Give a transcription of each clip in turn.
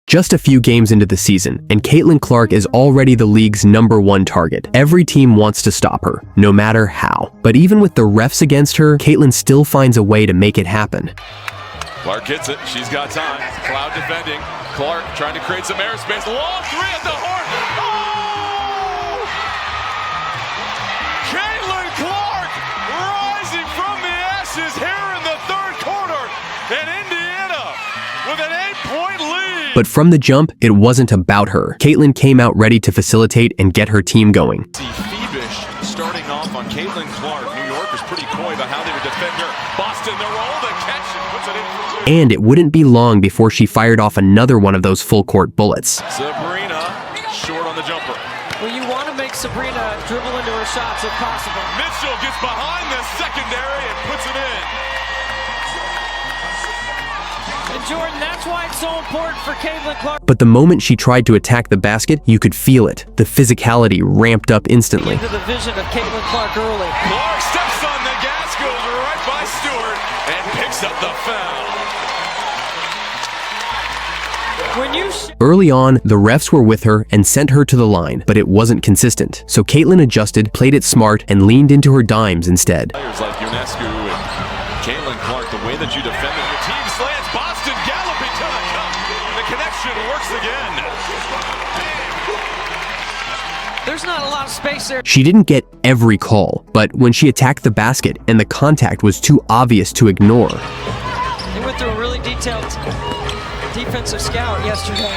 Just a few games into the season, and Caitlin Clark is already the league's #1 target. Every team wants to stop her, no matter how. But even with the refs against her, Caitlin still finds a way to make it happen. Clark gets it. She's got time. Cloud defending. Clark trying to create some airspace. Long three at the horn. Oh! Caitlin Clark rising from the ashes here in the third quarter. And Indiana with an 8-point lead. But from the jump, it wasn't about her. Caitlin came out ready to facilitate and get her team going. Phoebish starting off on Caitlin Clark. New York was pretty coy about how they would defend her. Boston, the roll, the catch, and puts it in. And it wouldn't be long before she fired off another one of those full-court bullets. Sabrina, short on the jumper. Well, you want to make Sabrina dribble into her shots if possible. Mitchell gets behind the secondary and puts it in. And Jordan, that's why it's so important for Caitlin Clark. But the moment she tried to attack the basket, you could feel it. The physicality ramped up instantly. Into the vision of Caitlin Clark early. Clark steps on the gas, goes right by Stewart, and picks up the foul. Early on, the refs were with her and sent her to the line, but it wasn't consistent. So Caitlin adjusted, played it smart, and leaned into her dimes instead. Players like UNESCO and Caitlin Clark, the way that you defended your team slants, Boston galloping to the cup. The connection works again. There's not a lot of space there. She didn't get every call, but when she attacked the basket and the contact was too obvious to ignore. They went through a really detailed defensive scout yesterday.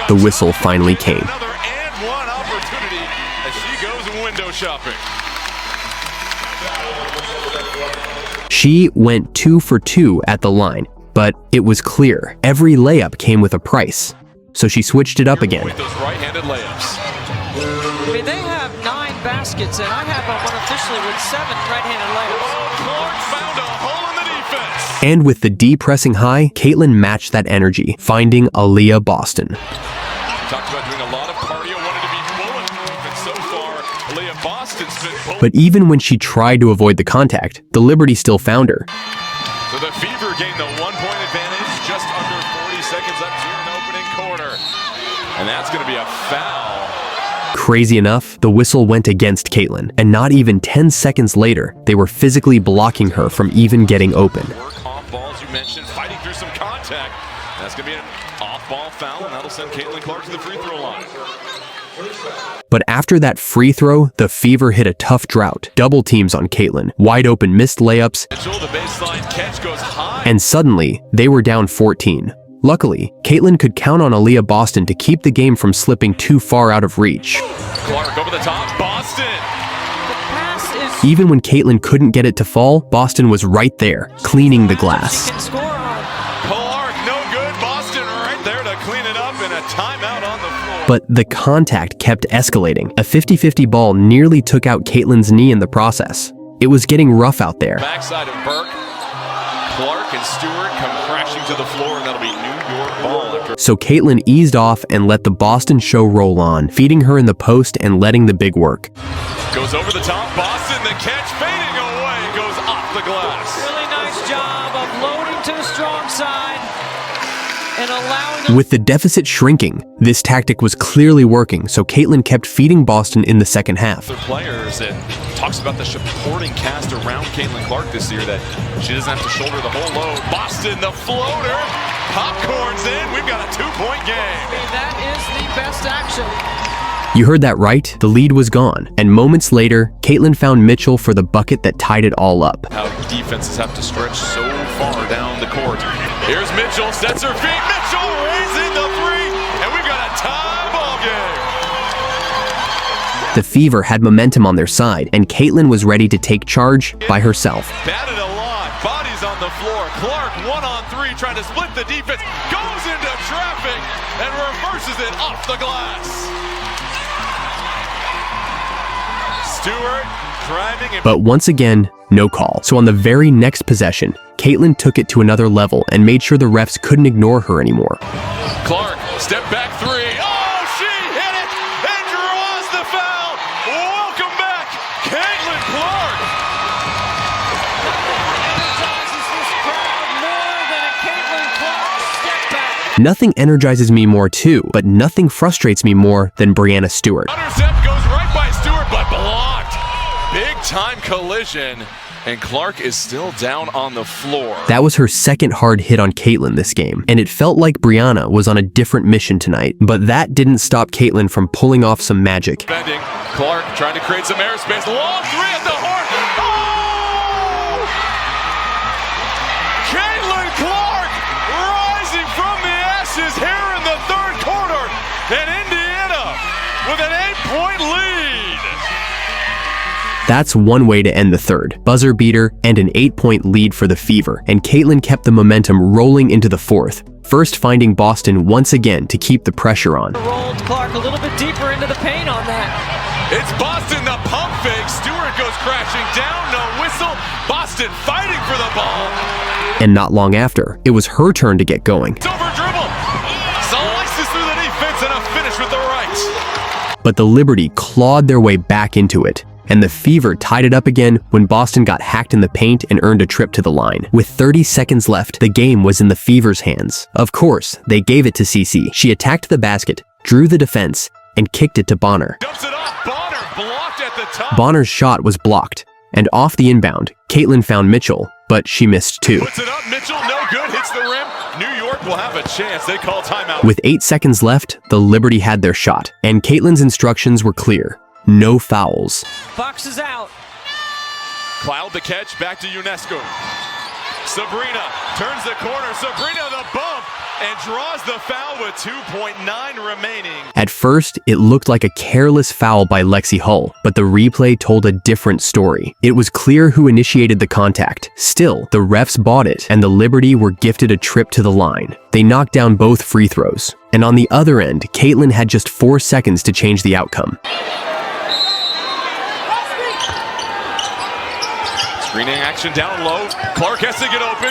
The whistle finally came. Another and one opportunity as she goes window shopping. She went 2 for 2 at the line, but it was clear every layup came with a price. So she switched it up again. With those right-handed layups. I mean, they have 9 baskets, and I have them unofficially with 7 right-handed layups. Oh, Clark found a hole in the defense. And with the D pressing high, Caitlin matched that energy, finding Aaliyah Boston. Talked about doing a lot of cardio, wanted to be bulletproof, and so far, Aaliyah Boston's been bulletproof. But even when she tried to avoid the contact, the Liberty still found her. So the Fever gained the 1-point advantage, just under 40 seconds up here in the opening quarter. And that's going to be a foul. Crazy enough, the whistle went against Caitlin, and not even 10 seconds later, they were physically blocking her from even getting open. Work off balls, you mentioned, fighting through some contact. That's going to be an off-ball foul, and that'll send Caitlin Clark to the free throw line. But after that free throw, the Fever hit a tough drought. Double teams on Caitlin, wide open missed layups, Mitchell, the baseline catch goes high. and suddenly, they were down 14. Luckily, Caitlin could count on Aaliyah Boston to keep the game from slipping too far out of reach. Clark over the top, Boston. The pass is... Even when Caitlin couldn't get it to fall, Boston was right there, cleaning the She glass. can score on. Clark, no good. Boston right there to clean it up, and a timeout on the floor. But the contact kept escalating. A 50-50 ball nearly took out Caitlin's knee in the process. It was getting rough out there. Backside of Burke. Clark and Stewart come crashing to the floor, and that'll be New York ball after. So Caitlin eased off and let the Boston show roll on, feeding her in the post and letting the big work. Goes over the top, Boston, the catch fading away, goes off the glass. Really nice job of loading to the strong side and allowing... With the deficit shrinking, this tactic was clearly working, so Caitlin kept feeding Boston in the second half. Other players, and talks about the supporting cast around Caitlin Clark this year, that she doesn't have to shoulder the whole load. Boston, the floater, popcorn's in, we've got a 2-point game. I mean, that is the best action. You heard that right, the lead was gone, and moments later, Caitlin found Mitchell for the bucket that tied it all up. How defenses have to stretch so far down the court. Here's Mitchell, sets her feet, Mitchell raising the three, and we've got a tie ball game. The Fever had momentum on their side, and Caitlin was ready to take charge by herself. Batted a lot, bodies on the floor. Clark 1-on-3 trying to split the defense, goes into traffic and reverses it off the glass. Stewart driving and... But once again, no call. So on the very next possession, Caitlin took it to another level and made sure the refs couldn't ignore her anymore. Clark, step back three. Oh, she hit it and draws the foul. Welcome back, Caitlin Clark. Energizes this crowd more than a Caitlin Clark step back. Nothing energizes me more too, but nothing frustrates me more than Breanna Stewart. Intercept goes right by Stewart, but blocked. Big time collision, and Clark is still down on the floor. That was her second hard hit on Caitlyn this game, and it felt like Breanna was on a different mission tonight. But that didn't stop Caitlyn from pulling off some magic. Bending, Clark trying to create some airspace. Long three at the horn. Oh! Caitlyn Clark rising from the ashes here in the third quarter, and Indiana with an 8-point lead. That's one way to end the third. Buzzer beater and an 8-point lead for the Fever, and Caitlyn kept the momentum rolling into the fourth, first finding Boston once again to keep the pressure on. Rolled Clark a little bit deeper into the paint on that. It's Boston, the pump fake. Stewart goes crashing down, no whistle. Boston fighting for the ball. And not long after, it was her turn to get going. It's over dribble. Slices through the defense and a finish with the right. But the Liberty clawed their way back into it, and the Fever tied it up again when Boston got hacked in the paint and earned a trip to the line. With 30 seconds left, the game was in the Fever's hands. Of course, they gave it to CC. She attacked the basket, drew the defense, and kicked it to Bonner. Dumps it off. Bonner blocked at the top. Bonner's shot was blocked, and off the inbound, Caitlyn found Mitchell, but she missed too. Puts it up. Mitchell, no good. Hits the rim. New York will have a chance. They call timeout. With 8 seconds left, the Liberty had their shot, and Caitlyn's instructions were clear. No fouls. Box is out. Cloud the catch, back to UNESCO. Sabrina turns the corner. Sabrina the bump and draws the foul with 2.9 remaining. At first, it looked like a careless foul by Lexi Hull, but the replay told a different story. It was clear who initiated the contact. Still, the refs bought it, and the Liberty were gifted a trip to the line. They knocked down both free throws. And on the other end, Caitlyn had just 4 seconds to change the outcome. Screening action down low. Clark has to get open.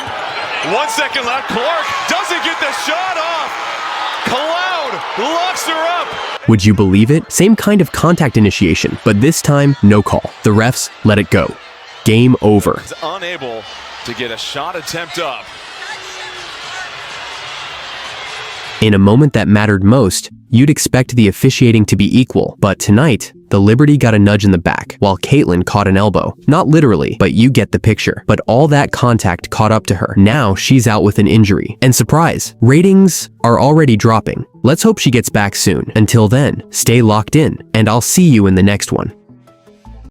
1 second left. Clark doesn't get the shot off. Cloud locks her up. Would you believe it? Same kind of contact initiation, but this time, no call. The refs let it go. Game over. He's unable to get a shot attempt up. In a moment that mattered most, you'd expect the officiating to be equal, but tonight, the Liberty got a nudge in the back, while Caitlyn caught an elbow. Not literally, but you get the picture. But all that contact caught up to her. Now she's out with an injury. And surprise, ratings are already dropping. Let's hope she gets back soon. Until then, stay locked in, and I'll see you in the next one.